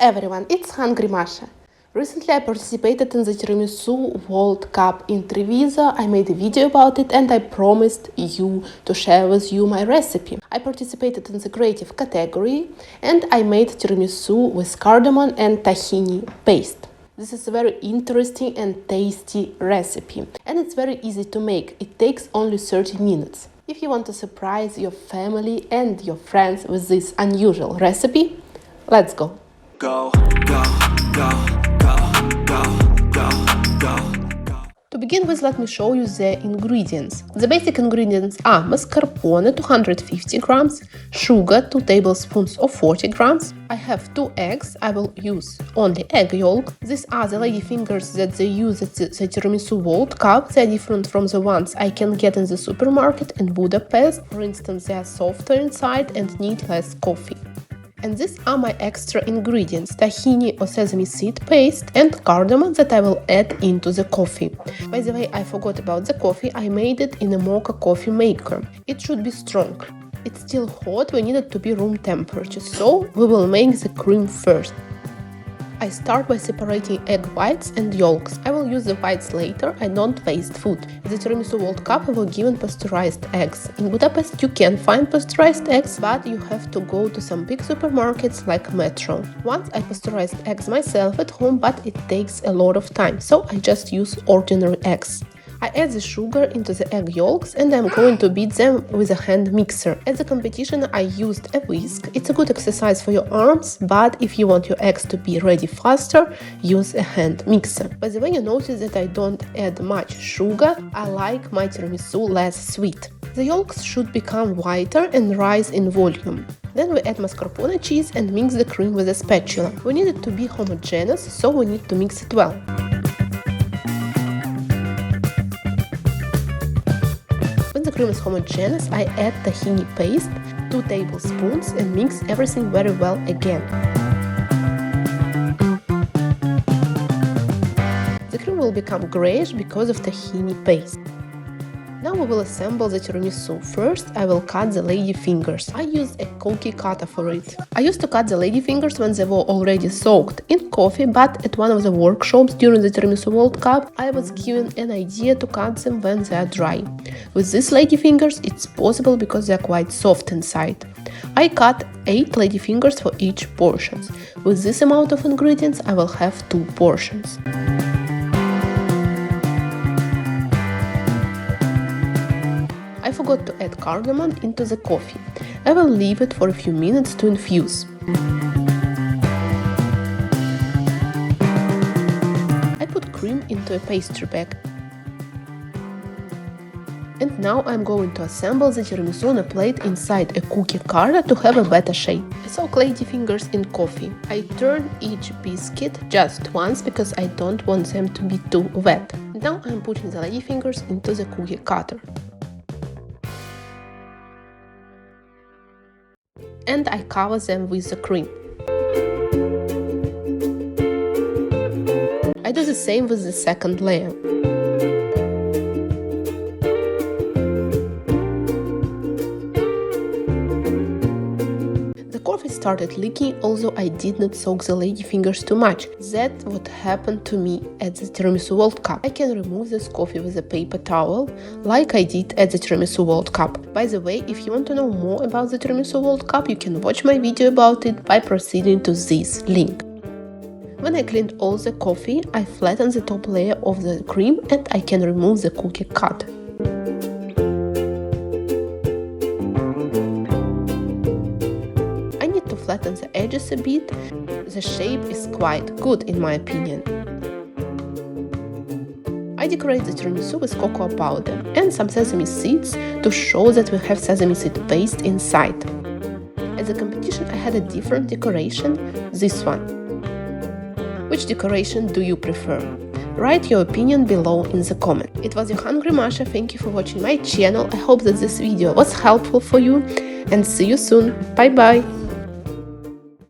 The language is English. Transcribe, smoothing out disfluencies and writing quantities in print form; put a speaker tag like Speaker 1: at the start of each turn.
Speaker 1: everyone, it's Hungry Masha. Recently I participated in the Tiramisu World Cup in Treviso. I made a video about it and I promised you to share with you my recipe. I participated in the creative category and I made tiramisu with cardamom and tahini paste. This is a very interesting and tasty recipe and it's very easy to make. It takes only 30 minutes. If you want to surprise your family and your friends with this unusual recipe, let's go.
Speaker 2: Go, go, go, go, go, go, go.
Speaker 1: To begin with, let me show you the ingredients. The basic ingredients are mascarpone 250 grams, sugar 2 tablespoons or 40 grams. I have 2 eggs. I will use only egg yolk. These are the lady fingers that they use at the Tiramisu World Cup. They are different from the ones I can get in the supermarket in Budapest. For instance, they are softer inside and need less coffee. And these are my extra ingredients: tahini or sesame seed paste and cardamom that I will add into the coffee. By the way, I forgot about the coffee. I made it in a mocha coffee maker. It should be strong. It's still hot, we need it to be room temperature, so we will make the cream first. I start by separating egg whites and yolks. I will use the whites later, I don't waste food. At the Tiramisu World Cup I was given pasteurized eggs. In Budapest you can find pasteurized eggs, but you have to go to some big supermarkets like Metro. Once I pasteurized eggs myself at home, but it takes a lot of time, so I just use ordinary eggs. I add the sugar into the egg yolks and I'm going to beat them with a hand mixer. At the competition I used a whisk. It's a good exercise for your arms, but if you want your eggs to be ready faster, use a hand mixer. By the way, you notice that I don't add much sugar. I like my tiramisu less sweet. The yolks should become whiter and rise in volume. Then we add mascarpone cheese and mix the cream with a spatula. We need it to be homogeneous, so we need to mix it well. When the cream is homogeneous, I add tahini paste, 2 tablespoons, and mix everything very well again. The cream will become grayish because of tahini paste. Now we will assemble the tiramisu. First, I will cut the lady fingers. I use a cookie cutter for it. I used to cut the lady fingers when they were already soaked in coffee, but at one of the workshops during the Tiramisu World Cup, I was given an idea to cut them when they are dry. With these lady fingers, it's possible because they are quite soft inside. I cut 8 lady fingers for each portion. With this amount of ingredients, I will have 2 portions. I forgot to add cardamom into the coffee. I will leave it for a few minutes to infuse. I put cream into a pastry bag. And now I'm going to assemble the tiramisu on a plate inside a cookie cutter to have a better shape. I soak lady fingers in coffee. I turn each biscuit just once because I don't want them to be too wet. Now I'm putting the lady fingers into the cookie cutter. And I cover them with the cream. I do the same with the second layer. The coffee started leaking, although I did not soak the lady fingers too much. That's what happened to me at the Tiramisu World Cup. I can remove this coffee with a paper towel, like I did at the Tiramisu World Cup. By the way, if you want to know more about the Tiramisu World Cup, you can watch my video about it by proceeding to this link. When I cleaned all the coffee, I flattened the top layer of the cream and I can remove the cookie cutter. I need to flatten the edges a bit. The shape is quite good in my opinion. I decorate the tiramisu with cocoa powder and some sesame seeds to show that we have sesame seed paste inside. At the competition I had a different decoration, this one. Which decoration do you prefer? Write your opinion below in the comment. It was your Hungry Masha, thank you for watching my channel. I hope that this video was helpful for you and see you soon. Bye bye!